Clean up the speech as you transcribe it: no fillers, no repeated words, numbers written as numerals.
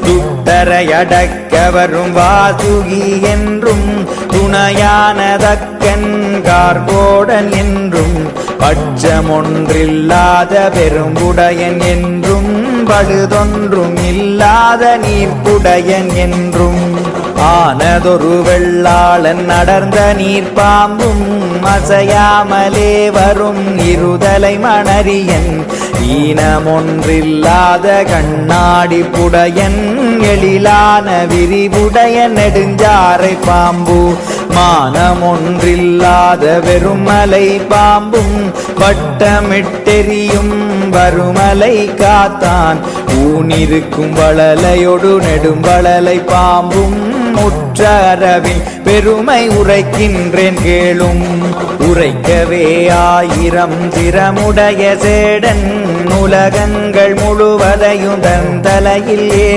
துட்டரையடக்க வரும் வாசுகி என்றும் துணையானதக்கன் கார்கோடன் என்றும் பட்சமொன்றில்லாத பெரும்புடையன் என்றும் பழுதொன்றும் இல்லாத நீர்ப்புடையன் என்றும் ஆனதொரு வெள்ளாளன் அடர்ந்த நீர்ப்பாம்பும் அசையாமலே வரும் இருதலை மணரியன் ஈனமொன்றில்லாத கண்ணாடி புடையன் எழிலான விரிவுடைய நெடுஞ்சாறை பாம்பு மானமொன்றில்லாத வெறுமலை பாம்பும் வட்டமிட்டெறியும் வருமலை காத்தான் ஊனிருக்கும் வளலையொடு நெடும்பளலை பாம்பும் முற்றரவின் பெருமை உரைக்கின்றேன் கேளும் உரைக்கவே 1000 திறமுடைய சேடன் உலகங்கள் முழுவதையும் தன் தலையில்